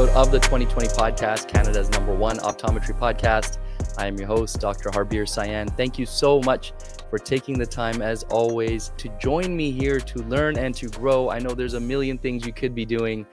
episode of the 2020 podcast, Canada's #1 optometry podcast. I am your host, Dr. Harbir Sayan. Thank you so much for taking the time, as always, to join me here to learn and to grow. I know there's a million things you could be doing,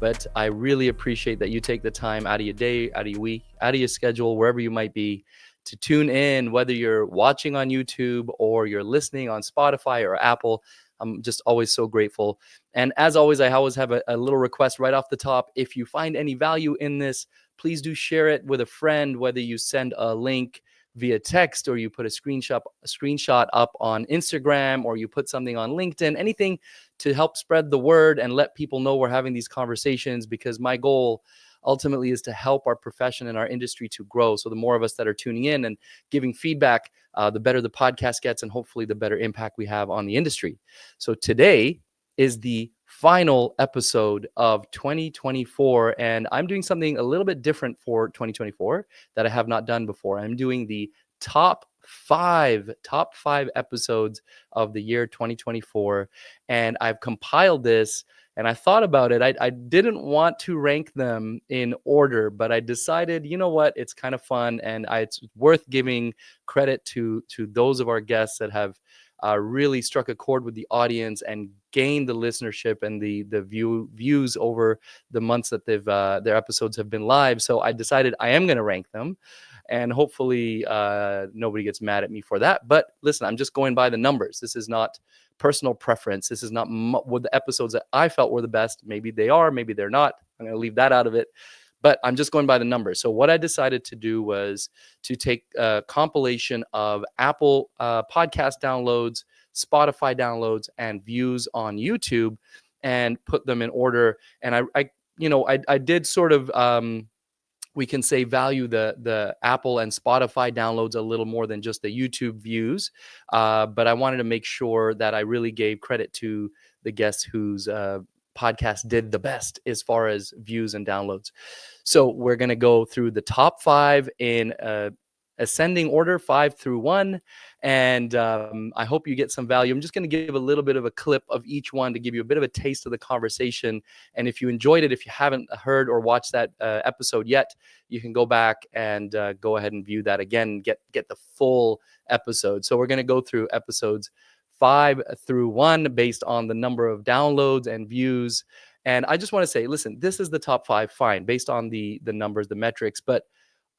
but I really appreciate that you take the time out of your day, out of your week, out of your schedule, wherever you might be, to tune in, whether you're watching on YouTube or you're listening on Spotify or Apple. I'm just always so grateful. And as always, I always have a little request right off the top. If you find any value in this, please do share it with a friend, whether you send a link via text or you put a screenshot up on Instagram or you put something on LinkedIn, anything to help spread the word and let people know we're having these conversations, because my goal ultimately is to help our profession and our industry to grow. So the more of us that are tuning in and giving feedback, the better the podcast gets, and hopefully the better impact we have on the industry. So today is the final episode of 2024, and I'm doing something a little bit different for 2024 that I have not done before. I'm doing the top five episodes of the year 2024, and I've compiled this. And I thought about it. I didn't want to rank them in order, but I decided, you know what, it's kind of fun, and it's worth giving credit to those of our guests that have really struck a chord with the audience and gained the listenership and the views over the months that their episodes have been live. So I decided I am going to rank them, and hopefully nobody gets mad at me for that. But listen, I'm just going by the numbers. This is not personal preference. This is not what the episodes that I felt were the best. Maybe they are, maybe they're not. I'm going to leave that out of it. But I'm just going by the numbers. So what I decided to do was to take a compilation of Apple podcast downloads, Spotify downloads, and views on YouTube and put them in order. And I did sort of we can say value the Apple and Spotify downloads a little more than just the YouTube views. But I wanted to make sure that I really gave credit to the guests whose podcast did the best as far as views and downloads. So we're going to go through the top five in ascending order, 5 through 1. And I hope you get some value. I'm just going to give a little bit of a clip of each one to give you a bit of a taste of the conversation. And if you enjoyed it, if you haven't heard or watched that episode yet, you can go back and go ahead and view that again, get the full episode. So we're going to go through episodes 5 through 1 based on the number of downloads and views. And I just want to say, listen, this is the top 5, fine, based on the numbers, the metrics, but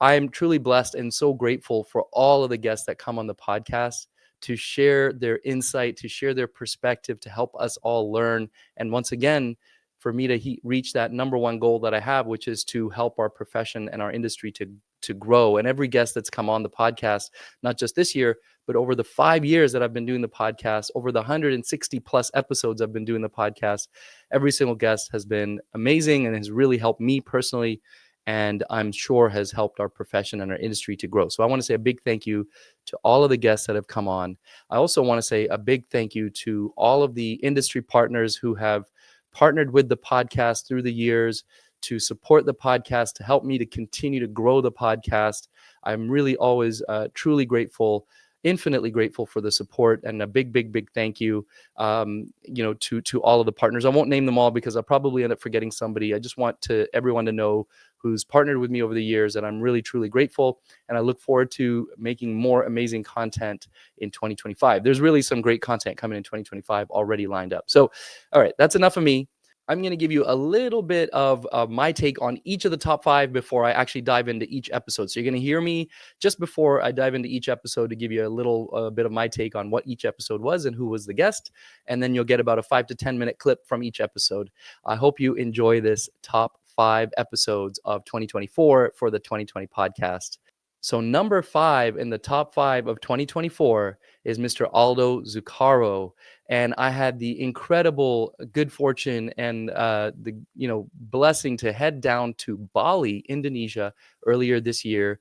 I'm truly blessed and so grateful for all of the guests that come on the podcast to share their insight, to share their perspective, to help us all learn. And once again, for me to reach that #1 goal that I have, which is to help our profession and our industry to grow. And every guest that's come on the podcast, not just this year, but over the 5 years that I've been doing the podcast, over the 160 plus episodes I've been doing the podcast, every single guest has been amazing and has really helped me personally, and I'm sure has helped our profession and our industry to grow. So I want to say a big thank you to all of the guests that have come on. I also want to say a big thank you to all of the industry partners who have partnered with the podcast through the years to support the podcast, to help me to continue to grow the podcast. I'm really always truly grateful, infinitely grateful for the support, and a big thank you, to all of the partners. I won't name them all because I'll probably end up forgetting somebody. I just want everyone to know who's partnered with me over the years, and I'm really truly grateful. And I look forward to making more amazing content in 2025. There's really some great content coming in 2025 already lined up. So, all right, that's enough of me. I'm going to give you a little bit of my take on each of the top 5 before I actually dive into each episode. So you're going to hear me just before I dive into each episode to give you a little bit of my take on what each episode was and who was the guest. And then you'll get about a 5 to 10 minute clip from each episode. I hope you enjoy this top 5 episodes of 2024 for the 2020 podcast. So number 5 in the top 5 of 2024 is Mr. Aldo Zuccaro. And I had the incredible good fortune and the blessing to head down to Bali, Indonesia, earlier this year,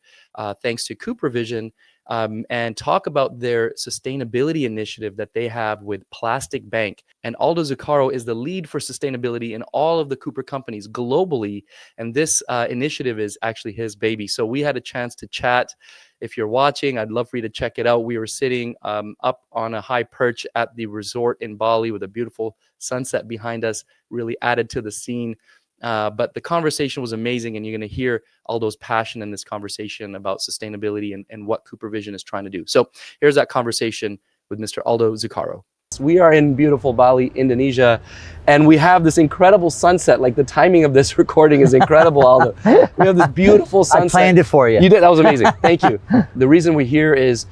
thanks to CooperVision, and talk about their sustainability initiative that they have with Plastic Bank. And Aldo Zuccaro is the lead for sustainability in all of the Cooper companies globally. And this initiative is actually his baby. So we had a chance to chat. If you're watching, I'd love for you to check it out. We were sitting up on a high perch at the resort in Bali with a beautiful sunset behind us, really added to the scene. But the conversation was amazing, and you're going to hear Aldo's passion in this conversation about sustainability and what CooperVision is trying to do. So here's that conversation with Mr. Aldo Zuccaro. We are in beautiful Bali, Indonesia, and we have this incredible sunset. Like, the timing of this recording is incredible, Aldo. We have this beautiful sunset. I planned it for you. You did. That was amazing. Thank you. The reason we're here is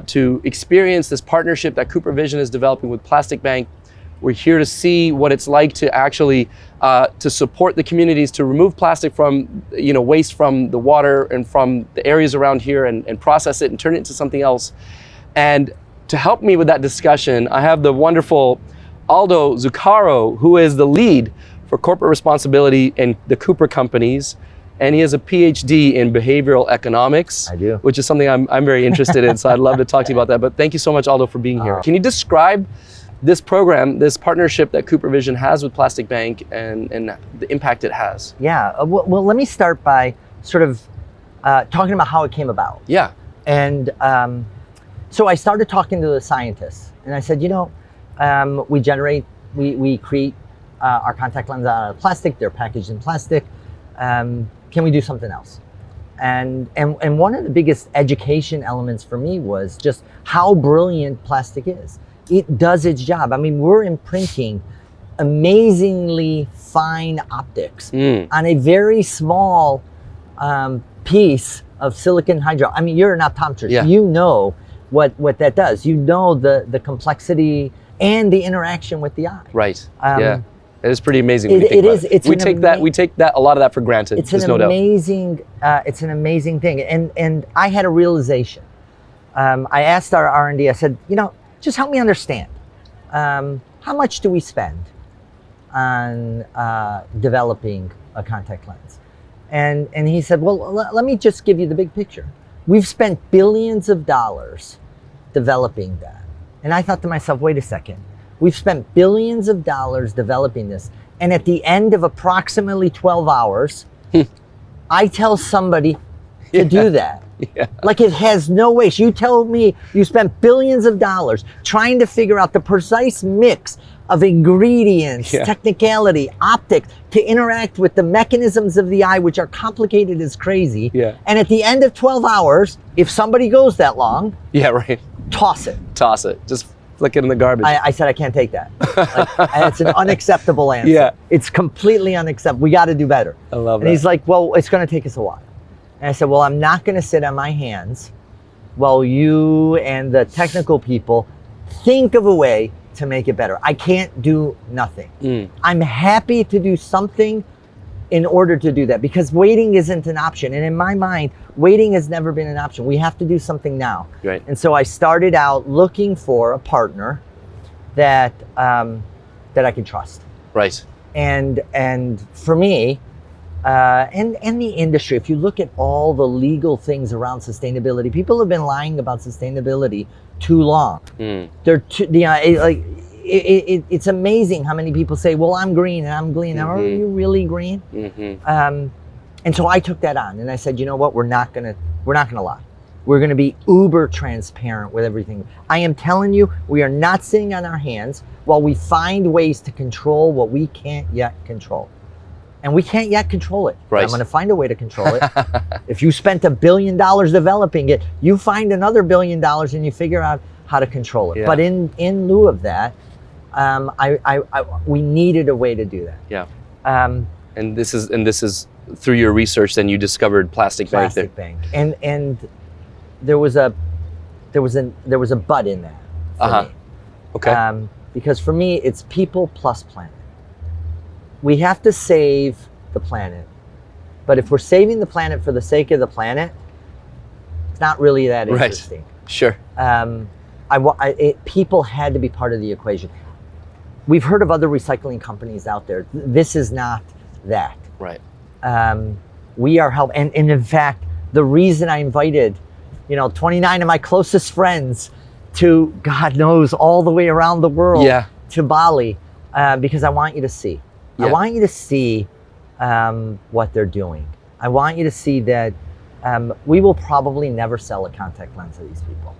to experience this partnership that CooperVision is developing with Plastic Bank. We're here to see what it's like to actually to support the communities, to remove plastic from, waste from the water and from the areas around here, and process it and turn it into something else. And to help me with that discussion, I have the wonderful Aldo Zuccaro, who is the lead for corporate responsibility in the Cooper companies. And he has a PhD in behavioral economics. I do. Which is something I'm very interested in. So I'd love to talk to you about that. But thank you so much, Aldo, for being here. Can you describe this program, this partnership that CooperVision has with Plastic Bank, and the impact it has? Yeah, well, let me start by sort of talking about how it came about. Yeah. And so I started talking to the scientists, and I said, we create our contact lenses out of plastic, they're packaged in plastic. Can we do something else? And one of the biggest education elements for me was just how brilliant plastic is. It does its job. I mean, we're imprinting amazingly fine optics on a very small piece of silicon hydrogel. I mean, you're an optometrist. Yeah. You know what that does. You know the complexity and the interaction with the eye. Right. Yeah. It is pretty amazing. When you think about it. We take that a lot of that for granted. It's an amazing. It's an amazing thing. And I had a realization. I asked our R&D. I said, just help me understand. How much do we spend on developing a contact lens? And he said, well, let me just give you the big picture. We've spent billions of dollars developing that. And I thought to myself, wait a second. We've spent billions of dollars developing this. And at the end of approximately 12 hours, I tell somebody to do that. Yeah. Like, it has no waste. You tell me you spent billions of dollars trying to figure out the precise mix of ingredients, technicality, optics, to interact with the mechanisms of the eye, which are complicated as crazy. Yeah. And at the end of 12 hours, if somebody goes that long, toss it. Toss it. Just flick it in the garbage. I said, I can't take that. It's an unacceptable answer. Yeah. It's completely unacceptable. We got to do better. I love that. And he's like, well, it's going to take us a while. And I said, well, I'm not going to sit on my hands while you and the technical people think of a way to make it better. I can't do nothing. I'm happy to do something in order to do that, because waiting isn't an option. And in my mind, waiting has never been an option. We have to do something now. Right. And so I started out looking for a partner that I could trust. Right. And for me, and the industry, if you look at all the legal things around sustainability, people have been lying about sustainability too long. They're it's amazing how many people say, well, I'm green and I'm green. Are you really green? And so I took that on, and I said, you know what? We're not gonna lie. We're gonna be uber transparent with everything. I am telling you, we are not sitting on our hands while we find ways to control what we can't yet control. And we can't yet control it. Right. I'm going to find a way to control it. If you spent $1 billion developing it, you find another $1 billion and you figure out how to control it. Yeah. But in lieu of that, we needed a way to do that. Yeah. And this is through your research. Then you discovered Plastic Bank. Plastic Bank, and there was a but in that for me. Okay. Because for me, it's people plus planet. We have to save the planet. But if we're saving the planet for the sake of the planet, it's not really that interesting. Right. Sure. People had to be part of the equation. We've heard of other recycling companies out there. This is not that. Right. We are helping. And in fact, the reason I invited, 29 of my closest friends to, God knows, all the way around the world to Bali, because I want you to see. I want you to see what they're doing. I want you to see that we will probably never sell a contact lens to these people.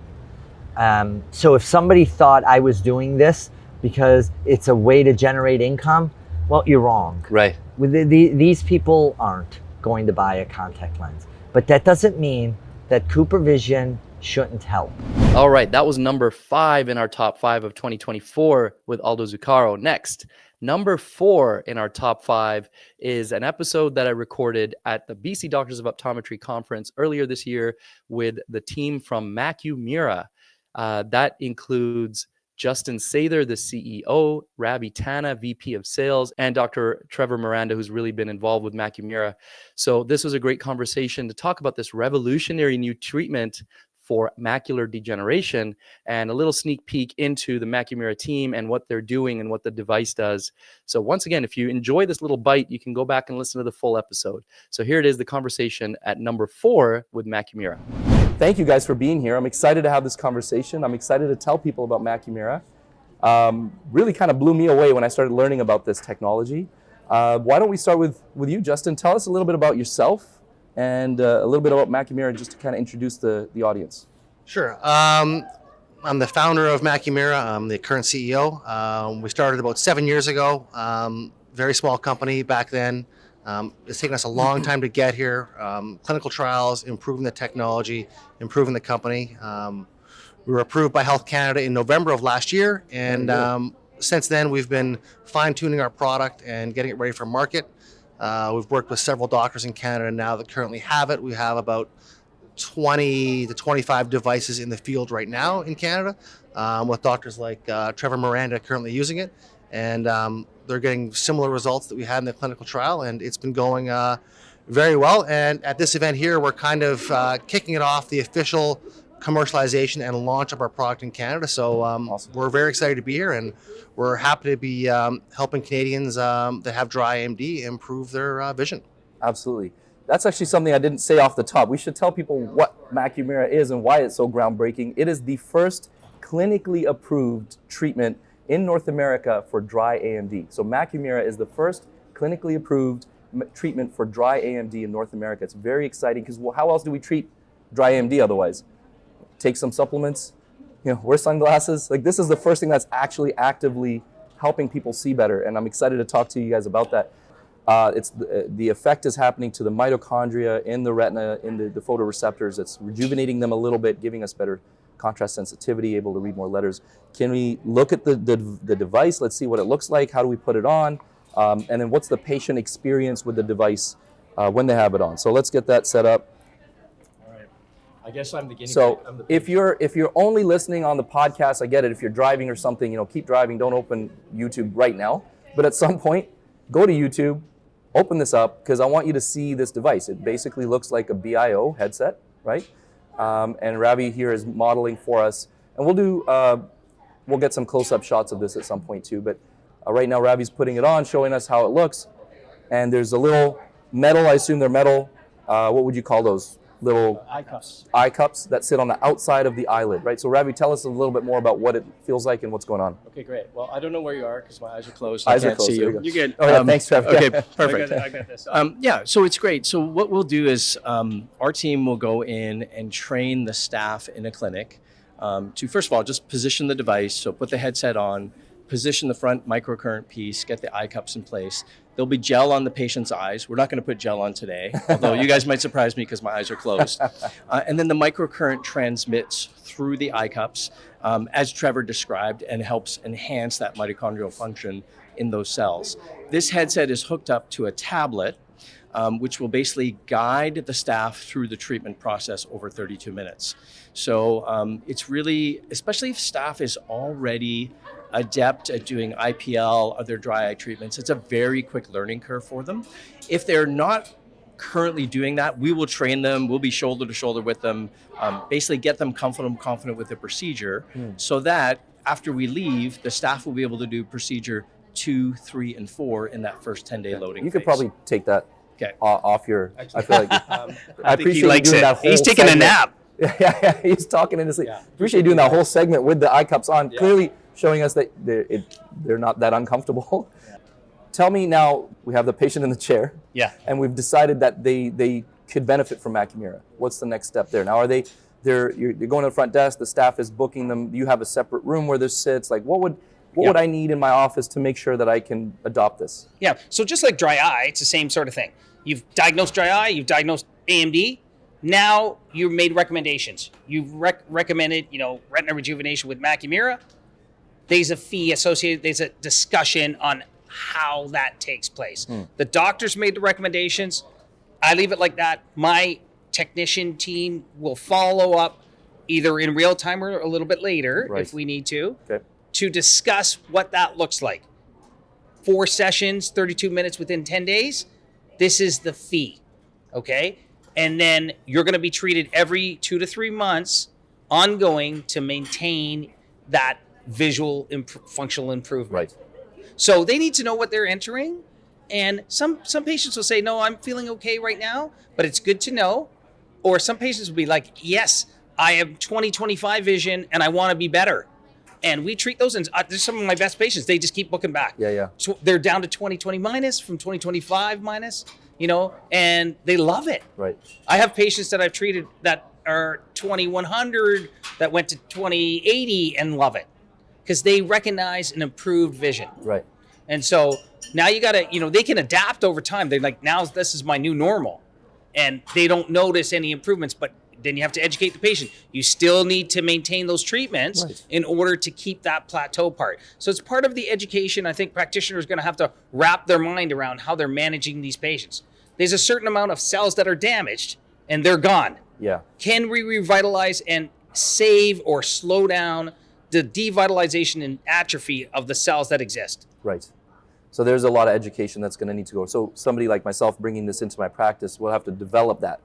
So if somebody thought I was doing this because it's a way to generate income, well, you're wrong. Right. These people aren't going to buy a contact lens, but that doesn't mean that CooperVision shouldn't help. All right, that was number 5 in our top 5 of 2024 with Aldo Zuccaro. Next, number 4 in our top 5 is an episode that I recorded at the BC Doctors of Optometry conference earlier this year with the team from Macumira. That includes Justin Sather, the CEO, Ravi, Tanna, VP of Sales, and Dr. Trevor Miranda, who's really been involved with Macumira. So this was a great conversation to talk about this revolutionary new treatment for macular degeneration and a little sneak peek into the Macumira team and what they're doing and what the device does. So once again, if you enjoy this little bite, you can go back and listen to the full episode. So here it is, the conversation at number 4 with Macumira. Thank you guys for being here. I'm excited to have this conversation. I'm excited to tell people about Macumira. Really kind of blew me away when I started learning about this technology. Why don't we start with you, Justin? Tell us a little bit about yourself and a little bit about Macumira, just to kind of introduce the audience. Sure. I'm the founder of Macumira. I'm the current CEO. We started about 7 years ago. Very small company back then. It's taken us a long time to get here. Clinical trials, improving the technology, improving the company. We were approved by Health Canada in November of last year, and since then we've been fine-tuning our product and getting it ready for market. We've worked with several doctors in Canada now that currently have it. We have about 20 to 25 devices in the field right now in Canada, with doctors like Trevor Miranda currently using it, and they're getting similar results that we had in the clinical trial, and it's been going very well. And at this event here, we're kind of kicking it off, the official commercialization and launch of our product in Canada. So Awesome. We're very excited to be here, and we're happy to be helping Canadians that have dry AMD improve their vision. Absolutely. That's actually something I didn't say off the top. We should tell people what Macumira is and why it's so groundbreaking. It is the first clinically approved treatment in North America for dry AMD. So Macumira is the first clinically approved treatment for dry AMD in North America. It's very exciting because how else do we treat dry AMD otherwise? Take some supplements, wear sunglasses. Like, this is the first thing that's actually actively helping people see better, and I'm excited to talk to you guys about that. It's the effect is happening to the mitochondria in the retina, in the photoreceptors. It's rejuvenating them a little bit, giving us better contrast sensitivity, able to read more letters. Can we look at the device? Let's see what it looks like. How do we put it on? And then what's the patient experience with the device when they have it on? So let's get that set up. I guess I'm the guinea pig. So if you're only listening on the podcast, I get it. If you're driving or something, keep driving. Don't open YouTube right now. But at some point, go to YouTube, open this up, because I want you to see this device. It basically looks like a BIO headset, right? And Ravi here is modeling for us. And we'll get some close-up shots of this at some point too. But right now, Ravi's putting it on, showing us how it looks. And there's a little metal, I assume they're metal. What would you call those? Little eye cups that sit on the outside of the eyelid, right? So Ravi, tell us a little bit more about what it feels like and what's going on. Okay, great. Well, I don't know where you are because my eyes are closed. Eyes I are can't closed. see There you. you go. You're good. Oh, yeah, thanks, Trevor. Okay, Yeah. perfect. I got this. Yeah, so it's great. So what we'll do is our team will go in and train the staff in a clinic to, first of all, just position the device. So put the headset on, position the front microcurrent piece, get the eye cups in place. There'll be gel on the patient's eyes. We're not going to put gel on today, although you guys might surprise me because my eyes are closed. And then the microcurrent transmits through the eye cups, as Trevor described, and helps enhance that mitochondrial function in those cells. This headset is hooked up to a tablet, which will basically guide the staff through the treatment process over 32 minutes. So it's really, especially if staff is already adept at doing IPL, other dry eye treatments, it's a very quick learning curve for them. If they're not currently doing that, we will train them. We'll be shoulder to shoulder with them, basically get them confident with the procedure, so that after we leave, the staff will be able to do procedure 2, 3, and 4 in that first 10-day loading You phase. could probably take that off your. Actually, I feel like I think he appreciate you likes doing it. that whole He's taking segment. a nap. Yeah, he's talking in his sleep. Yeah. Appreciate you doing that whole segment with the eye cups on, Yeah. clearly showing us that they're not that uncomfortable. Yeah. Tell me now, we have the patient in the chair. Yeah. And we've decided that they could benefit from Macumira. What's the next step there? Now, you're going to the front desk, the staff is booking them. You have a separate room where this sits. Like, what would What would I need in my office to make sure that I can adopt this? Yeah, so just like dry eye, it's the same sort of thing. You've diagnosed dry eye, you've diagnosed AMD, now you've made recommendations. You've recommended, retina rejuvenation with Macumira. There's a fee associated, there's a discussion on how that takes place. The doctors made the recommendations. I leave it like that. My technician team will follow up either in real time or a little bit later if we need to discuss what that looks like. 4 sessions, 32 minutes within 10 days. This is the fee, okay? And then you're going to be treated every 2 to 3 months ongoing to maintain that visual functional improvement. Right. So they need to know what they're entering. And some patients will say, no, I'm feeling okay right now, but it's good to know. Or some patients will be like, yes, I have 20/25 vision and I want to be better. And we treat those, and there's some of my best patients, they just keep booking back. So they're down to 20/20 minus from 20/25 minus, and they love it. Right. I have patients that I've treated that are 20/100 that went to 20/80 and love it because they recognize an improved vision. Right. And so now you got to, they can adapt over time. They're like, now this is my new normal. And they don't notice any improvements, but then you have to educate the patient. You still need to maintain those treatments in order to keep that plateau part. So it's part of the education. I think practitioners are going to have to wrap their mind around how they're managing these patients. There's a certain amount of cells that are damaged and they're gone. Yeah. Can we revitalize and save or slow down the devitalization and atrophy of the cells that exist? Right. So there's a lot of education that's going to need to go. So somebody like myself bringing this into my practice will have to develop that.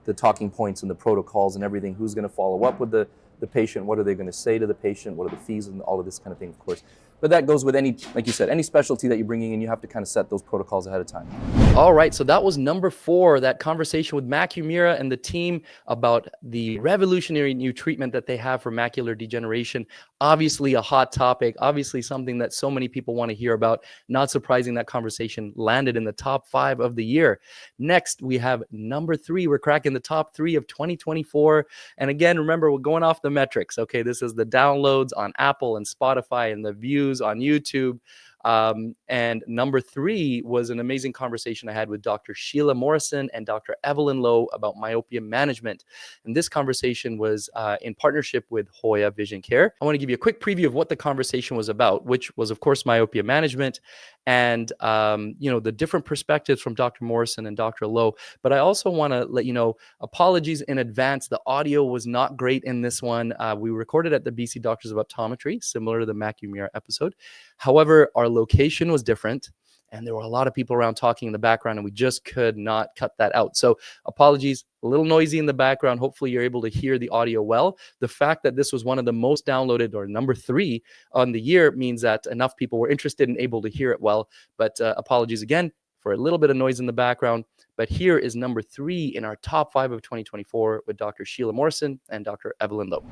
The talking points and the protocols and everything, who's going to follow up with the patient, what are they going to say to the patient, what are the fees and all of this kind of thing, of course. But that goes with any, like you said, any specialty that you're bringing in, you have to kind of set those protocols ahead of time. All right, so that was number 4, that conversation with Macumira and the team about the revolutionary new treatment that they have for macular degeneration. Obviously a hot topic, obviously something that so many people want to hear about. Not surprising that conversation landed in the top 5 of the year. Next, we have number 3. We're cracking the top 3 of 2024. And again, remember, we're going off the metrics. Okay, this is the downloads on Apple and Spotify and the views on YouTube. And number 3 was an amazing conversation I had with Dr. Sheila Morrison and Dr. Evelyn about myopia management. And this conversation was in partnership with Hoya Vision Care. I want to give you a quick preview of what the conversation was about, which was, of course, myopia management and, the different perspectives from Dr. Morrison and Dr. Lowe. But I also want to let you know, apologies in advance. The audio was not great in this one. We recorded at the BC Doctors of Optometry, similar to the Macumira episode. However, our location was different and there were a lot of people around talking in the background and we just could not cut that out. So apologies, a little noisy in the background. Hopefully you're able to hear the audio well. The fact that this was one of the most downloaded, or number 3 on the year, means that enough people were interested and able to hear it well. But apologies again for a little bit of noise in the background. But here is number 3 in our top 5 of 2024 with Dr. Sheila Morrison and Dr. Evelyn Lowe.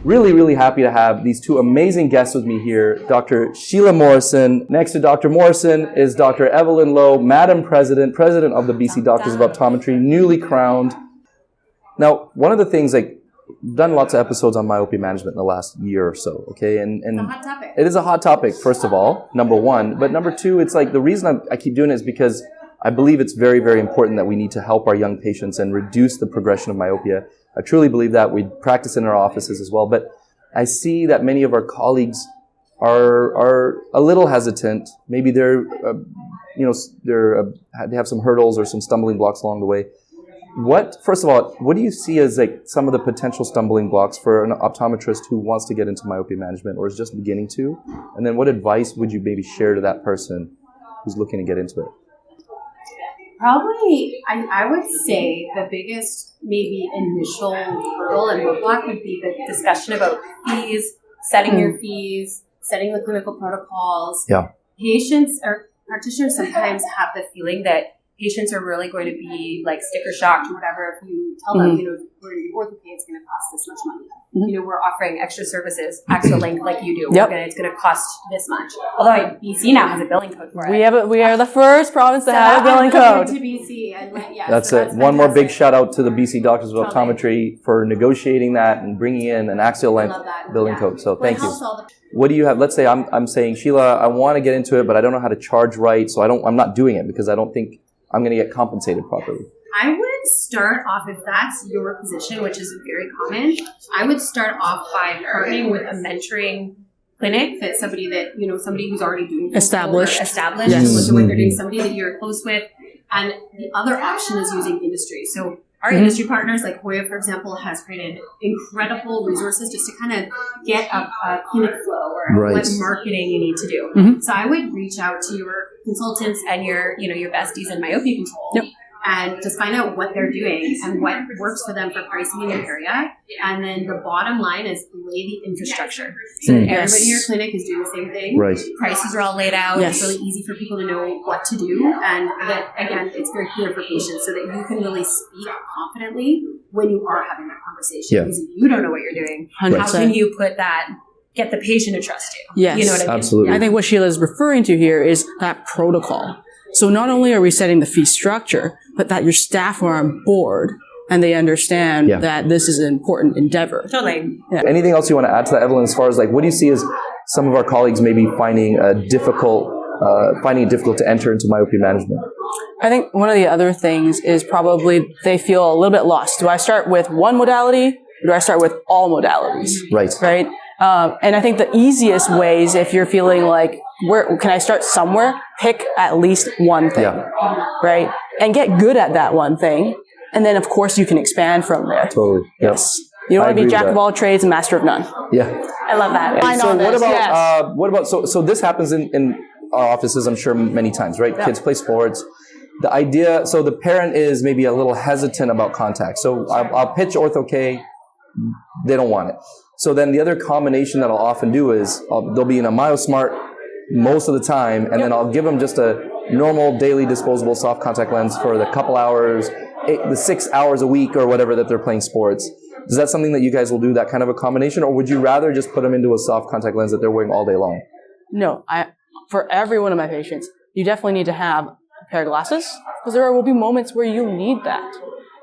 Really, really happy to have these 2 amazing guests with me here. Dr. Sheila Morrison. Next to Dr. Morrison is Dr. Evelyn Lowe, Madam President of the BC Doctors of Optometry, newly crowned. Now, one of the things, I've done lots of episodes on myopia management in the last year or so, okay? And it's a hot topic. It is a hot topic, first of all, number 1. But number 2, it's like the reason I keep doing it is because I believe it's very, very important that we need to help our young patients and reduce the progression of myopia. I truly believe that. We practice in our offices as well. But I see that many of our colleagues are a little hesitant. Maybe they have some hurdles or some stumbling blocks along the way. First of all, what do you see as some of the potential stumbling blocks for an optometrist who wants to get into myopia management or is just beginning to? And then what advice would you maybe share to that person who's looking to get into it? Probably, I would say the biggest maybe initial hurdle and roadblock would be the discussion about fees, setting your fees, setting the clinical protocols. Yeah. Patients or practitioners sometimes have the feeling that patients are really going to be sticker shocked or whatever if you tell them, your orthopay is going to cost this much money. we're offering extra services, extra length like you do. Yep. It's going to cost this much. Although BC now has a billing code for it. We are the first province to have a billing code. To BC and That's it. One more big shout out to the BC Doctors of Optometry for negotiating that and bringing in an axial length billing code. So thank you. What do you have? Let's say I'm saying, Sheila, I want to get into it, but I don't know how to charge right, so I'm not doing it because I don't think I'm going to get compensated properly. I would start off, if that's your position, which is very common, I would start off by partnering with a mentoring clinic that somebody who's already doing established, yes. And look at what they're doing, somebody that you're close with. And the other option is using industry. So our industry partners, like Hoya, for example, has created incredible resources just to kind of get a clinic flow or what marketing you need to do. So I would reach out to your consultants and your besties in myopia control and just find out what they're doing and what works for them for pricing in your area. And then the bottom line is lay the infrastructure. So that everybody in your clinic is doing the same thing. Right. Prices are all laid out. Yes. It's really easy for people to know what to do. And that, again, it's very clear for patients so that you can really speak confidently when you are having that conversation. Yeah. Because if you don't know what you're doing, 100%. how can you get the patient to trust you? Yes. You know what I mean? Absolutely. I think what Sheila is referring to here is that protocol. So not only are we setting the fee structure, but that your staff are on board and they understand that this is an important endeavor. Totally. Yeah. Anything else you want to add to that, Evelyn, as far as like, what do you see as some of our colleagues maybe finding it difficult to enter into myopia management? I think one of the other things is probably they feel a little bit lost. Do I start with one modality or do I start with all modalities? Right. And I think the easiest ways, if you're feeling like, where can I start somewhere? Pick at least one thing, right? And get good at that one thing. And then, of course, you can expand from there. Totally. Yes. You don't want to be jack of all trades and master of none. Yeah. I love that. I know So this. what about so this happens in our offices, I'm sure, many times, right? Kids play sports. The idea, so the parent is maybe a little hesitant about contact. So I'll pitch Ortho K, they don't want it. So then the other combination that I'll often do is they'll be in a MyoSmart most of the time, and then I'll give them just a normal daily disposable soft contact lens for the couple hours, the 6 hours a week or whatever that they're playing sports. Is that something that you guys will do, that kind of a combination, or would you rather just put them into a soft contact lens that they're wearing all day long? No, for every one of my patients, you definitely need to have a pair of glasses because there will be moments where you need that.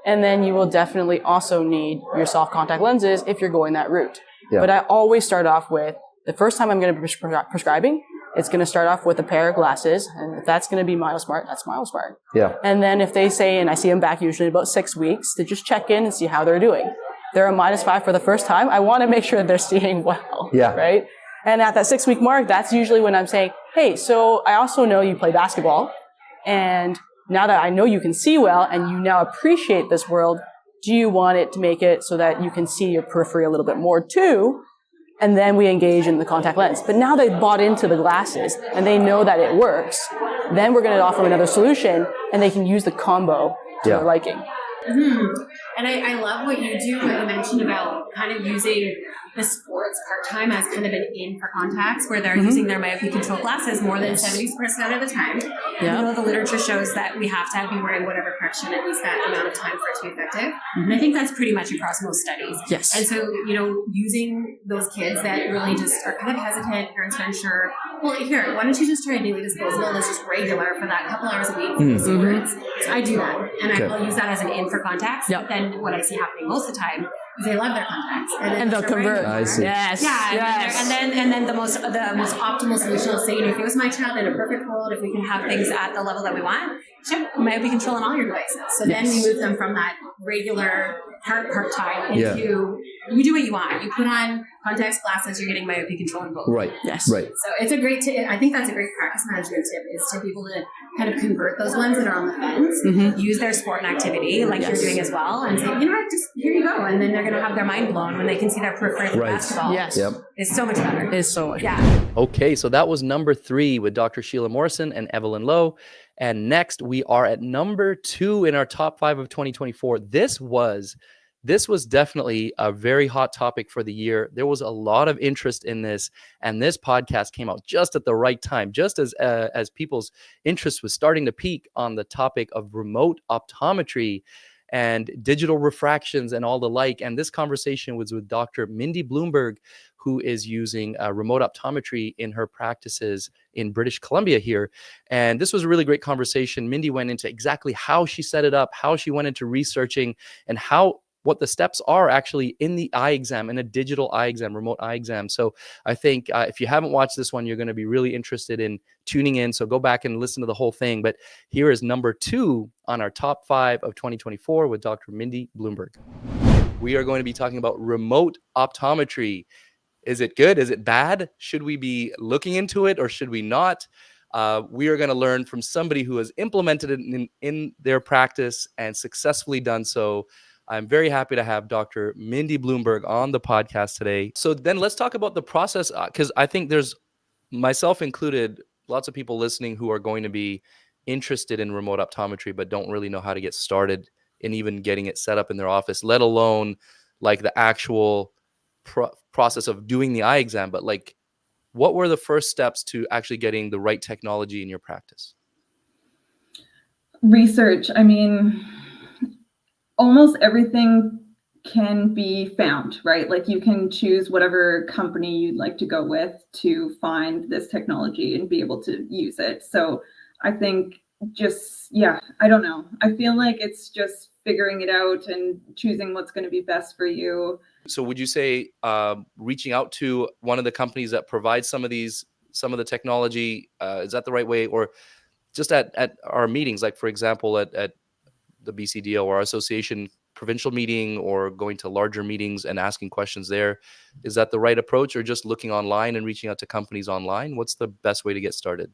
And then you will definitely also need your soft contact lenses if you're going that route. Yeah. But I always start off with, the first time I'm going to be prescribing, it's going to start off with a pair of glasses. And if that's going to be MyoSmart, that's MyoSmart. Yeah. And then if they say, and I see them back usually about 6 weeks, to just check in and see how they're doing. They're a -5 for the first time. I want to make sure they're seeing well. Yeah. Right? And at that 6 week mark, that's usually when I'm saying, hey, so I also know you play basketball. And now that I know you can see well and you now appreciate this world, do you want it to make it so that you can see your periphery a little bit more too? And then we engage in the contact lens. But now they've bought into the glasses and they know that it works. Then we're going to offer another solution and they can use the combo to their liking. Mm-hmm. And I love what you do, what you mentioned about kind of using the sports part-time as kind of an in for contacts where they're using their myopia control glasses more than 70% of the time. Yeah. You know, the literature shows that we have to be wearing whatever correction at least that amount of time for it to be effective. And I think that's pretty much across most studies. Yes. And so, you know, using those kids that really just are kind of hesitant, parents are unsure, well, here, why don't you just try a daily disposable that's just regular for that couple hours a week for these sports? So I do that. And I'll use that as an in for contacts. Yep. But then what I see happening most of the time is they love their contacts. And they'll convert. I see. Yes. Yeah. Yes. And then the most optimal solution is say, you know, if it was my child in a perfect world, if we can have things at the level that we want, ship myopia control on all your devices. So then we move them from that regular part-time into you do what you want. You put on contacts, glasses, you're getting myopia control in both. Right. Yes. Right. So it's a great tip. I think that's a great practice management tip is to be able to kind of convert those ones that are on the fence, use their sport and activity like you're doing as well, and say, you know what, just here you go. And then they're going to have their mind blown when they can see their periphery for basketball. Yes. Yep. It's so much better. It is so much better. Okay, so that was number 3 with Dr. Sheila Morrison and Evelyn Lowe. And next, we are at number 2 in our top 5 of 2024. This was definitely a very hot topic for the year. There was a lot of interest in this, and this podcast came out just at the right time, just as people's interest was starting to peak on the topic of remote optometry. and digital refractions and all the like. And this conversation was with Dr. Mindy Blumberg, who is using remote optometry in her practices in British Columbia here. And this was a really great conversation. Mindy went into exactly how she set it up, how she went into researching, and what the steps are actually in the eye exam, in a digital eye exam, remote eye exam. So I think if you haven't watched this one, you're going to be really interested in tuning in. So go back and listen to the whole thing. But here is number 2 on our top 5 of 2024 with Dr. Mindy Blumberg. We are going to be talking about remote optometry. Is it good? Is it bad? Should we be looking into it or should we not? We are going to learn from somebody who has implemented it in their practice and successfully done so. I'm very happy to have Dr. Mindy Blumberg on the podcast today. So then let's talk about the process, because I think there's, myself included, lots of people listening who are going to be interested in remote optometry but don't really know how to get started in even getting it set up in their office, let alone like the actual process of doing the eye exam. But like, what were the first steps to actually getting the right technology in your practice? Research. I mean, almost everything can be found, right? Like you can choose whatever company you'd like to go with to find this technology and be able to use it. So I think I don't know. I feel like it's just figuring it out and choosing what's going to be best for you. So would you say reaching out to one of the companies that provides some of the technology, is that the right way? Or just at our meetings, like for example, at the BCDO or our association provincial meeting, or going to larger meetings and asking questions there, is that the right approach? Or just looking online and reaching out to companies online? What's the best way to get started?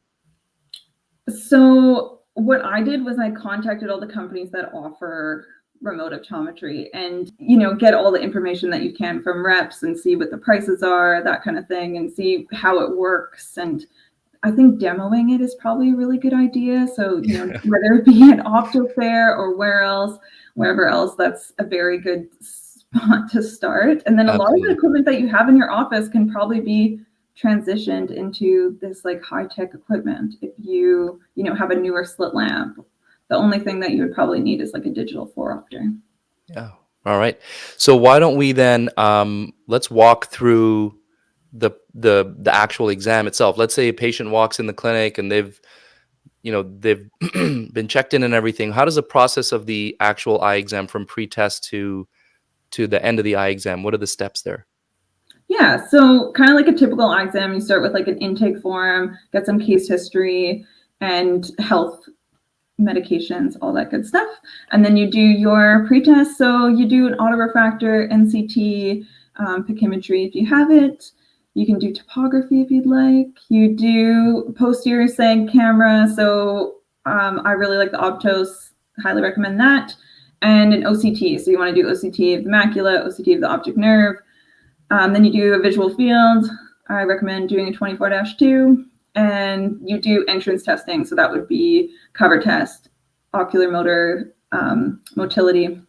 So what I did was I contacted all the companies that offer remote optometry and, get all the information that you can from reps and see what the prices are, that kind of thing, and see how it works. And I think demoing it is probably a really good idea. So, whether it be at Opto Fair or wherever else, that's a very good spot to start. And then a lot of the equipment that you have in your office can probably be transitioned into this like high-tech equipment. If you have a newer slit lamp, the only thing that you would probably need is like a digital 4-opter. Yeah. All right. So why don't we then let's walk through the actual exam itself. Let's say a patient walks in the clinic and they've been checked in and everything. How does the process of the actual eye exam from pre-test to the end of the eye exam? What are the steps there? Yeah, so kind of like a typical eye exam, you start with like an intake form, get some case history and health medications, all that good stuff. And then you do your pretest. So you do an autorefractor, NCT, pachymetry if you have it. You can do topography if you'd like. You do posterior seg camera. So I really like the Optos, highly recommend that. And an OCT. So you want to do OCT of the macula, OCT of the optic nerve. Then you do a visual field. I recommend doing a 24-2. And you do entrance testing. So that would be cover test, ocular motor, motility,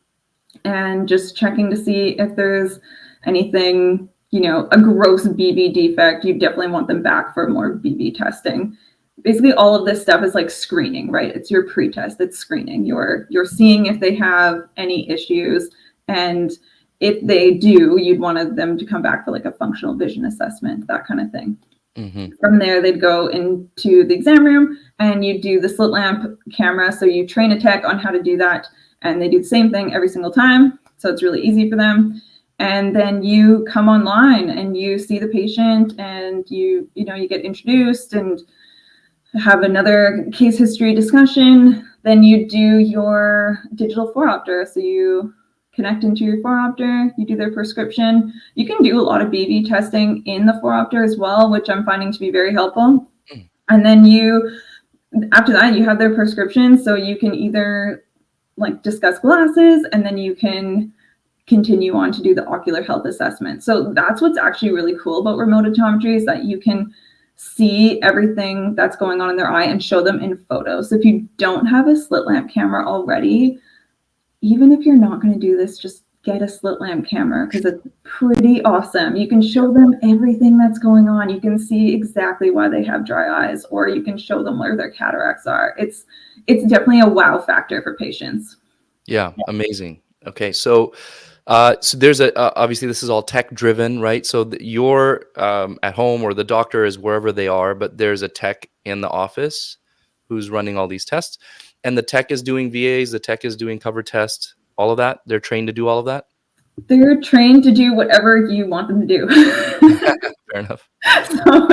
and just checking to see if there's anything, a gross BB defect. You definitely want them back for more BB testing. Basically, all of this stuff is like screening, right? It's your pre-test, it's screening. You're seeing if they have any issues. And if they do, you'd want them to come back for like a functional vision assessment, that kind of thing. Mm-hmm. From there, they'd go into the exam room and you do the slit lamp camera. So you train a tech on how to do that. And they do the same thing every single time. So it's really easy for them. And then you come online and you see the patient and you get introduced and have another case history discussion. Then you do your digital 4-opter. So you connect into your 4-opter, you do their prescription. You can do a lot of BB testing in the 4-opter as well, which I'm finding to be very helpful. And then after that, you have their prescription. So you can either like discuss glasses and then you can continue on to do the ocular health assessment. So that's what's actually really cool about remote optometry, is that you can see everything that's going on in their eye and show them in photos. So if you don't have a slit lamp camera already, even if you're not going to do this, just get a slit lamp camera because it's pretty awesome. You can show them everything that's going on. You can see exactly why they have dry eyes, or you can show them where their cataracts are. It's definitely a wow factor for patients. Yeah, amazing. Okay, so so there's a obviously this is all tech driven, right? So you're at home or the doctor is wherever they are, but there's a tech in the office who's running all these tests, and the tech is doing VAs, the tech is doing cover tests, all of that. They're trained to do all of that. They're trained to do whatever you want them to do. Fair enough. So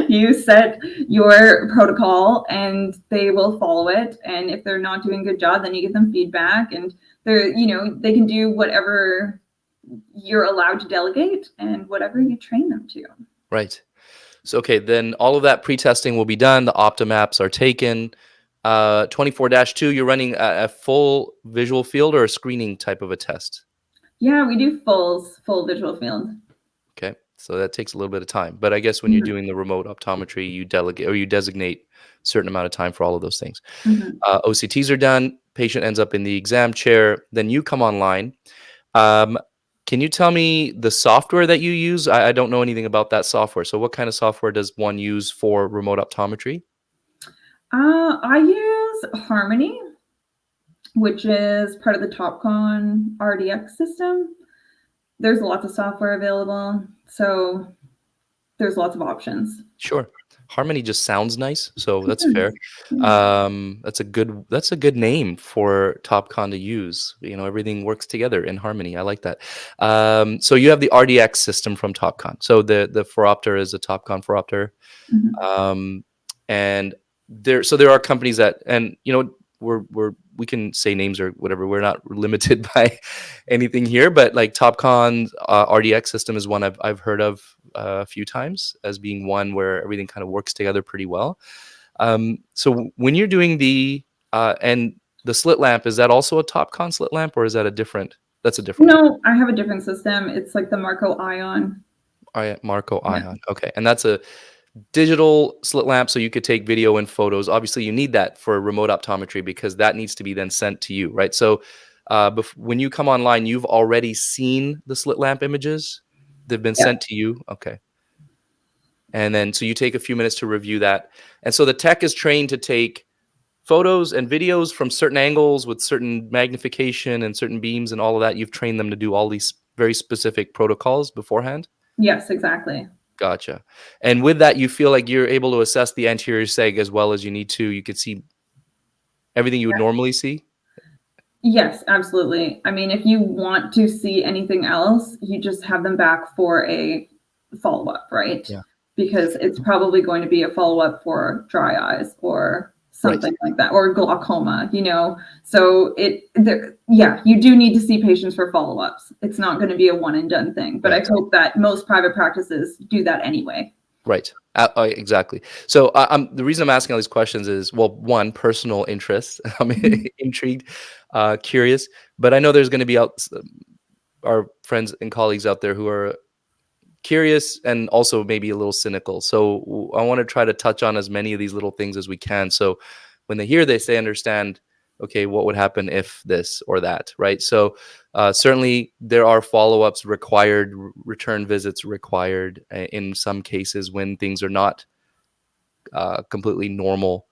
you set your protocol and they will follow it. And if they're not doing a good job, then you give them feedback, and they can do whatever you're allowed to delegate and whatever you train them to. Right. So okay, then all of that pre-testing will be done. The Optomaps are taken. 24-2, you're running a full visual field or a screening type of a test. Yeah, we do full visual field. Okay, so that takes a little bit of time. But I guess when you're doing the remote optometry, you delegate or you designate a certain amount of time for all of those things. OCTs are done. Patient ends up in the exam chair. Then you come online. Can you tell me the software that you use? I don't know anything about that software. So what kind of software does one use for remote optometry? I use Harmony, which is part of the Topcon RDX system. There's lots of software available, so there's lots of options. Sure. Harmony just sounds nice, so that's fair. That's a good name for Topcon to use. Everything works together in harmony. I like that. So you have the RDX system from Topcon. So the phoropter is a Topcon phoropter. And there are companies that, and we can say names or whatever. We're not limited by anything here, but like Topcon's RDX system is one I've heard of a few times as being one where everything kind of works together pretty well. So when you're doing and the slit lamp, is that also a Topcon slit lamp, or is that a different? That's a different. No, I have a different system. It's like the Marco Ion. Marco Ion. Okay, and that's a digital slit lamp, so you could take video and photos. Obviously you need that for remote optometry because that needs to be then sent to you, right? So when you come online, you've already seen the slit lamp images. They've been sent to you. Okay. And then so you take a few minutes to review that, and so the tech is trained to take photos and videos from certain angles with certain magnification and certain beams and all of that. You've trained them to do all these very specific protocols beforehand. Yes, exactly. Gotcha. And with that, you feel like you're able to assess the anterior seg as well as you need to. You could see everything you would normally see? Yes, absolutely. I mean, if you want to see anything else, you just have them back for a follow-up, right? Yeah. Because it's probably going to be a follow-up for dry eyes or something like that, or glaucoma, So you do need to see patients for follow-ups. It's not going to be a one and done thing, but I hope that most private practices do that anyway. Right. Exactly. So the reason I'm asking all these questions is, well, one, personal interest. I'm intrigued, curious, but I know there's going to be our friends and colleagues out there who are curious and also maybe a little cynical. So I want to try to touch on as many of these little things as we can. So when they hear this, they understand, okay, what would happen if this or that, right? So certainly there are follow-ups required, return visits required in some cases when things are not completely normal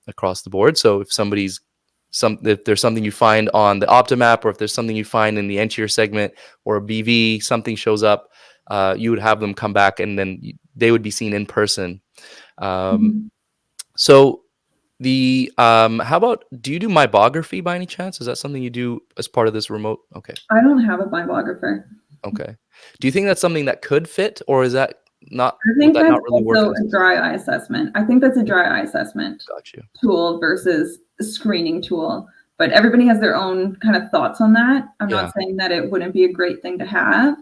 across the board. So if if there's something you find on the Optomap, or if there's something you find in the anterior segment or a BV, something shows up, you would have them come back and then they would be seen in person. So how about, do you do myopography by any chance? Is that something you do as part of this remote? Okay. I don't have a myopographer. Okay. Do you think that's something that could fit, or is that not? I think that's not really also a dry eye assessment. I think that's a dry eye assessment Got you. tool versus a screening tool. But everybody has their own kind of thoughts on that. I'm not saying that it wouldn't be a great thing to have.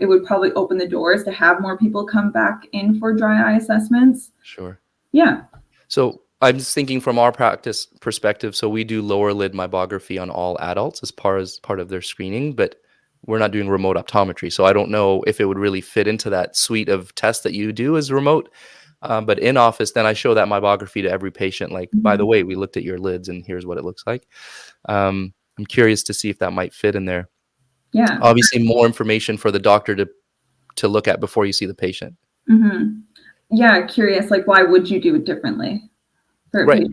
It would probably open the doors to have more people come back in for dry eye assessments. Sure. Yeah. So I'm just thinking from our practice perspective. So we do lower lid myopography on all adults as part of their screening, but we're not doing remote optometry. So I don't know if it would really fit into that suite of tests that you do as remote. But in office, then I show that myopography to every patient. Like, by the way, we looked at your lids and here's what it looks like. I'm curious to see if that might fit in there. Yeah. Obviously, more information for the doctor to look at before you see the patient. Mm-hmm. Yeah. Curious, like, why would you do it differently? For Right.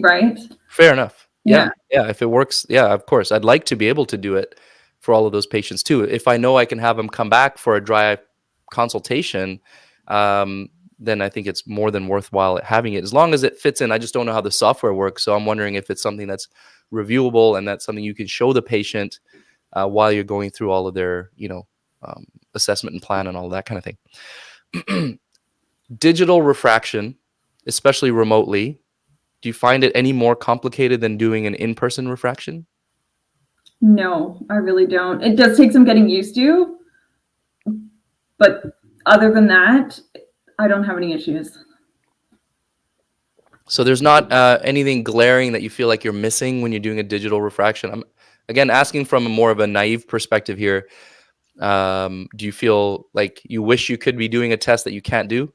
Right? Fair enough. Yeah. If it works, yeah, of course. I'd like to be able to do it for all of those patients too. If I know I can have them come back for a dry eye consultation, then I think it's more than worthwhile having it as long as it fits in. I just don't know how the software works. So I'm wondering if it's something that's reviewable and that's something you can show the patient while you're going through all of their, assessment and plan and all that kind of thing. Digital refraction, especially remotely, do you find it any more complicated than doing an in-person refraction? No, I really don't. It does take some getting used to, but other than that, I don't have any issues. So there's not anything glaring that you feel like you're missing when you're doing a digital refraction? I'm, again, asking from a more of a naive perspective here. Do you feel like you wish you could be doing a test that you can't do?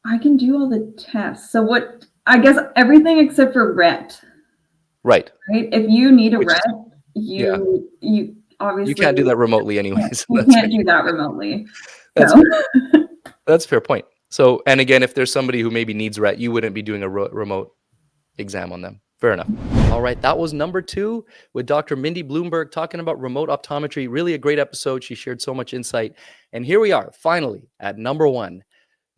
I can do all the tests. So I guess everything except for RET. Right. If you need a RET, you obviously... You can't do that remotely anyways. You can't do that remotely. That's a fair point. So, and again, if there's somebody who maybe needs RET, you wouldn't be doing a remote exam on them. Fair enough. All right, that was number 2 with Dr. Mindy Blumberg talking about remote optometry. Really a great episode. She shared so much insight. And here we are, finally, at number 1.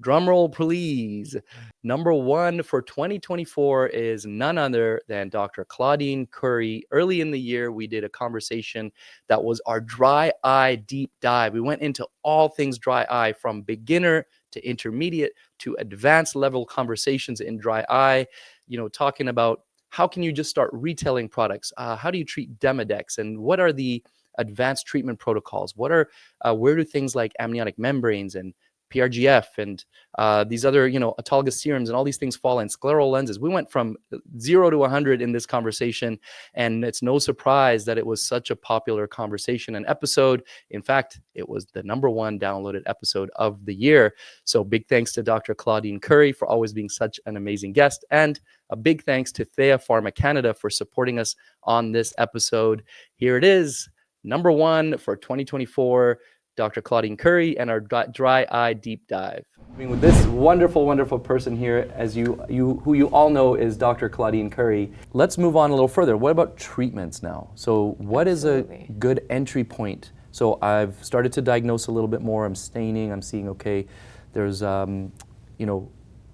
Drum roll, please. Number 1 for 2024 is none other than Dr. Claudine Courey. Early in the year, we did a conversation that was our dry eye deep dive. We went into all things dry eye, from beginner to intermediate to advanced level conversations in dry eye, talking about how can you just start retailing products? How do you treat Demodex? And what are the advanced treatment protocols? Where do things like amniotic membranes and PRGF and these other, autologous serums and all these things fall in, scleral lenses? We went from 0 to 100 in this conversation, and it's no surprise that it was such a popular conversation and episode. In fact, it was the number 1 downloaded episode of the year. So big thanks to Dr. Claudine Courey for always being such an amazing guest, and a big thanks to Thea Pharma Canada for supporting us on this episode. Here it is, number 1 for 2024. Dr. Claudine Courey and our dry eye deep dive. With this wonderful, wonderful person here, as who you all know is Dr. Claudine Courey. Let's move on a little further. What about treatments now? So what is a good entry point? So I've started to diagnose a little bit more. I'm staining. I'm seeing, okay, there's,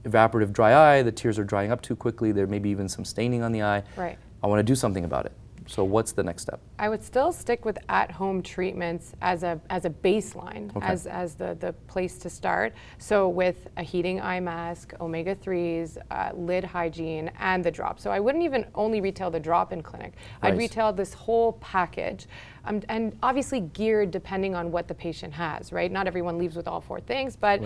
evaporative dry eye. The tears are drying up too quickly. There may be even some staining on the eye. Right. I want to do something about it. So what's the next step? I would still stick with at-home treatments as a baseline, as the place to start. So with a heating eye mask, omega-3s, lid hygiene, and the drop. So I wouldn't even only retail the drop in clinic. Right. I'd retail this whole package. And obviously geared depending on what the patient has, right? Not everyone leaves with all 4 things, but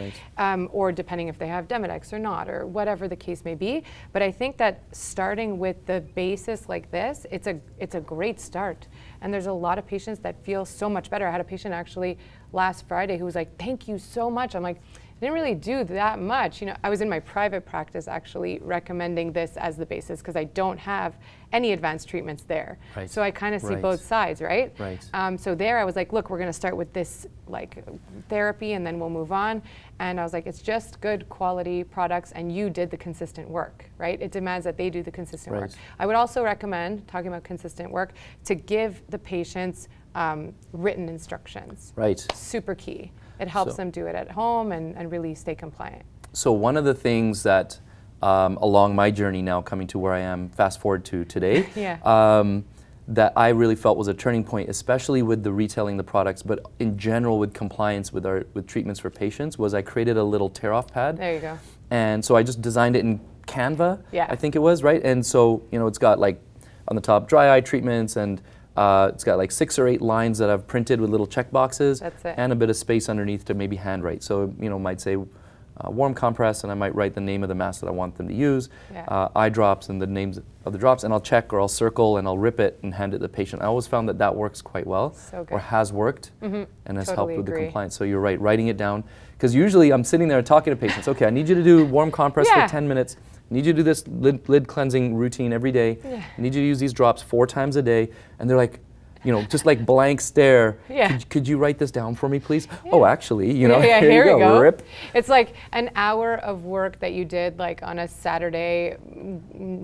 or depending if they have Demodex or not, or whatever the case may be. But I think that starting with the basis like this, it's a great start. And there's a lot of patients that feel so much better. I had a patient actually last Friday who was like, "Thank you so much." I'm like, I didn't really do that much. I was in my private practice actually recommending this as the basis because I don't have any advanced treatments there. Right. So I kind of see both sides, right? Right. So there I was like, look, we're going to start with this therapy and then we'll move on. And I was like, it's just good quality products and you did the consistent work, right? It demands that they do the consistent work. I would also recommend, talking about consistent work, to give the patients written instructions. Right. Super key. It helps them do it at home and really stay compliant. So one of the things that along my journey now coming to where I am, fast forward to today, that I really felt was a turning point, especially with the retailing the products, but in general with compliance with treatments for patients, was I created a little tear-off pad. There you go. And so I just designed it in Canva, Yeah. I think it was, right? And so, it's got on the top dry eye treatments, and it's got 6 or 8 lines that I've printed with little check boxes. That's it. And a bit of space underneath to maybe handwrite. So, might say warm compress, and I might write the name of the mask that I want them to use, eye drops and the names of the drops, and I'll check or I'll circle and I'll rip it and hand it to the patient. I always found that works quite well, or has worked, and has helped with the compliance. So you're right, writing it down, because usually I'm sitting there talking to patients, okay, I need you to do warm compress for 10 minutes, I need you to do this lid cleansing routine every day, I need you to use these drops 4 times a day, and they're like, just like blank stare. Yeah. Could you write this down for me, please? Oh, actually, Yeah, here you we go. Rip. It's like an hour of work that you did like on a Saturday,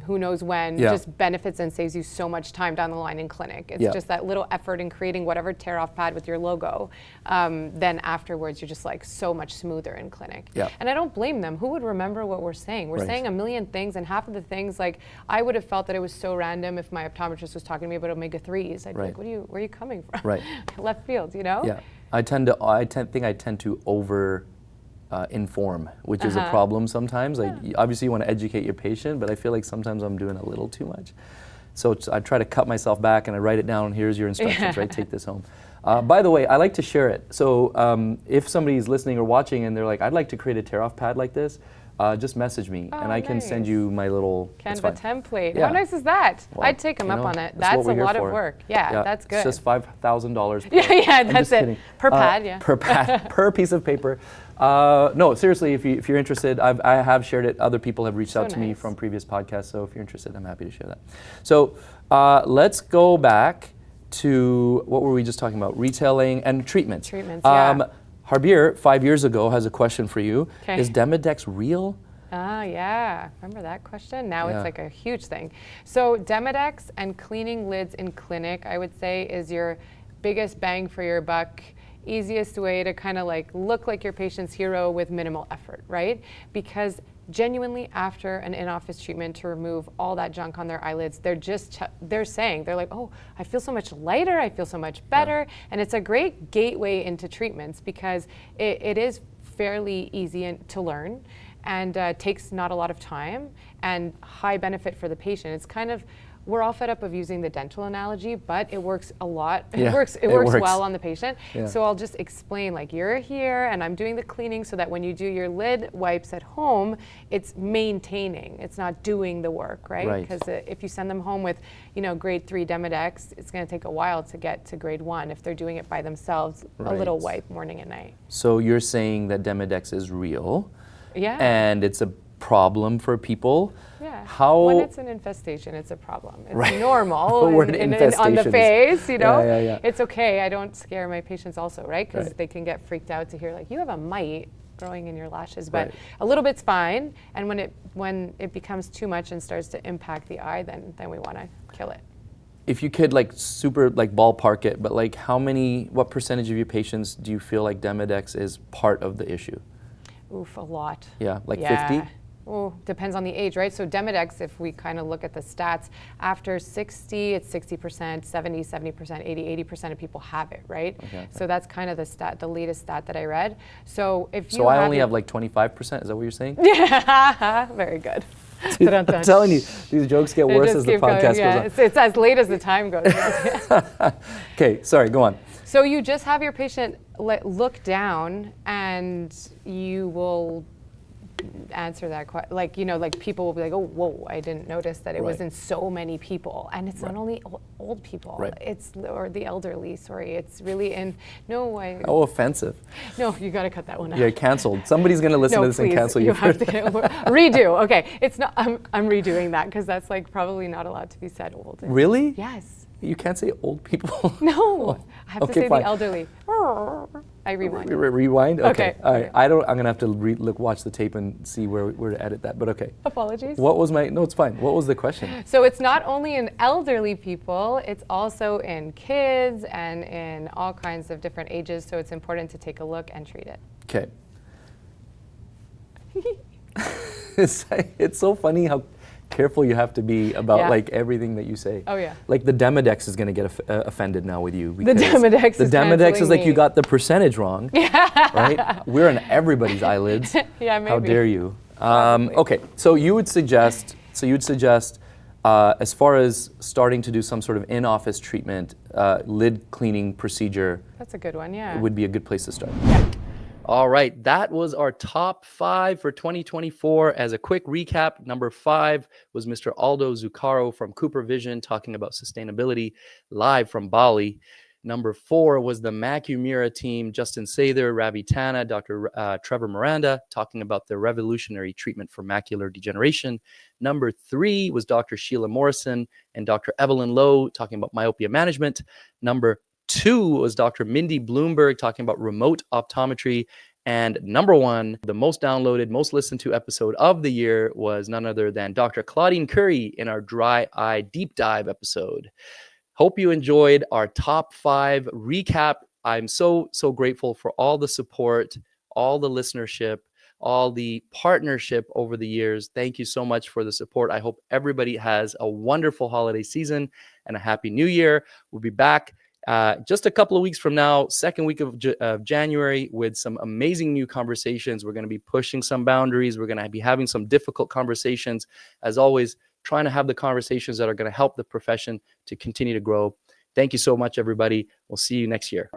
who knows when, just benefits and saves you so much time down the line in clinic. It's just that little effort in creating whatever tear-off pad with your logo. Then afterwards, you're just like so much smoother in clinic. Yeah. And I don't blame them. Who would remember what we're saying? We're saying a million things, and half of the things, like I would have felt that it was so random if my optometrist was talking to me about omega-3s. I'd be like, where are you coming from? Right. Left field, Yeah. I tend to over inform, which is a problem sometimes. Like obviously you want to educate your patient, but I feel like sometimes I'm doing a little too much. So I try to cut myself back and I write it down. Here's your instructions, right? Take this home. By the way, I like to share it. So if somebody's listening or watching and they're like, I'd like to create a tear-off pad like this, just message me and I can send you my little Canva template. Yeah. How nice is that? Well, I'd take them up on it. That's a lot of work. Yeah, that's good. It's just $5,000. Yeah, that's it. Per pad, Per pad, per piece of paper. No, seriously, if you're interested, I have shared it. Other people have reached out to me from previous podcasts. So if you're interested, I'm happy to share that. So let's go back to what were we just talking about? Retailing and treatments. Harbir, 5 years ago, has a question for you. Okay. Is Demodex real? Yeah. Remember that question? Now it's like a huge thing. So Demodex and cleaning lids in clinic, I would say, is your biggest bang for your buck, easiest way to kind of like look like your patient's hero with minimal effort, right? Because genuinely after an in-office treatment to remove all that junk on their eyelids, they're saying, they're like, oh, I feel so much lighter, I feel so much better. And it's a great gateway into treatments because it is fairly easy to learn and takes not a lot of time and high benefit for the patient. It's kind of, we're all fed up of using the dental analogy, but it works a lot. It works well on the patient. So I'll just explain, like, you're here and I'm doing the cleaning so that when you do your lid wipes at home, it's maintaining, it's not doing the work, right? Because if you send them home with, grade 3 Demodex, it's gonna take a while to get to grade 1 if they're doing it by themselves, a little wipe morning and night. So you're saying that Demodex is real. Yeah. And it's a problem for people. Yeah. How when it's an infestation, it's a problem. It's normal on the face, Yeah. It's okay. I don't scare my patients also, right? Because they can get freaked out to hear like, you have a mite growing in your lashes, but a little bit's fine. And when it becomes too much and starts to impact the eye, then we want to kill it. If you could super ballpark it, but what percentage of your patients do you feel like Demodex is part of the issue? Oof, a lot. Yeah, 50? Oh, depends on the age, right? So Demodex, if we kind of look at the stats, after 60, it's 60%, 70, 70%, 80, 80% of people have it, right? Okay. So that's kind of the latest stat that I read. So if you I only have 25%, is that what you're saying? Yeah, very good. Dude, I'm telling you, these jokes get worse as the podcast goes on. It's as late as the time goes. Okay, sorry, go on. So you just have your patient look down and you will answer that question. People will be like, oh, whoa, I didn't notice that it was in so many people. And it's not only old people, or the elderly, it's really Oh, offensive. No, you got to cut that one out. Yeah, canceled. Somebody's going to listen to this and cancel you. You have to redo. Okay, it's not, I'm redoing that because that's probably not allowed to be said old. Really? Yes. You can't say old people. No, I have to say fine. the elderly. I rewind. Rewind? Okay. All right. Okay. I'm gonna have to watch the tape and see where to edit that. But okay. Apologies. No, it's fine. What was the question? So it's not only in elderly people, it's also in kids and in all kinds of different ages. So it's important to take a look and treat it. Okay. It's so funny how careful you have to be about everything that you say. Oh yeah. Like the Demodex is going to get offended now with you. The Demodex is like you got the percentage wrong. Yeah. Right? We're on everybody's eyelids. Yeah, maybe. How dare you? Okay, so you would suggest, as far as starting to do some sort of in-office treatment, lid cleaning procedure. That's a good one, yeah. It would be a good place to start. Yeah. All right, that was our top 5 for 2024. As a quick recap, number 5 was Mr. Aldo Zuccaro from CooperVision talking about sustainability live from Bali. Number 4 was the Macumira team, Justin Sather, Ravi, Tanna, Dr. Trevor, Miranda, talking about the revolutionary treatment for macular degeneration. Number 3 was Dr. Sheila Morrison and Dr. Evelyn Lowe, talking about myopia management. Number 2 was Dr. Mindy Blumberg, talking about remote optometry. And number 1, the most downloaded, most listened to episode of the year was none other than Dr. Claudine Courey in our dry eye deep dive episode. Hope you enjoyed our top 5 recap. I'm so grateful for all the support, all the listenership, all the partnership over the years. Thank you so much for the support. I hope everybody has a wonderful holiday season and a happy new year. We'll be back just a couple of weeks from now, second week of January, with some amazing new conversations. We're going to be pushing some boundaries. We're going to be having some difficult conversations. As always, trying to have the conversations that are going to help the profession to continue to grow. Thank you so much, everybody. We'll see you next year.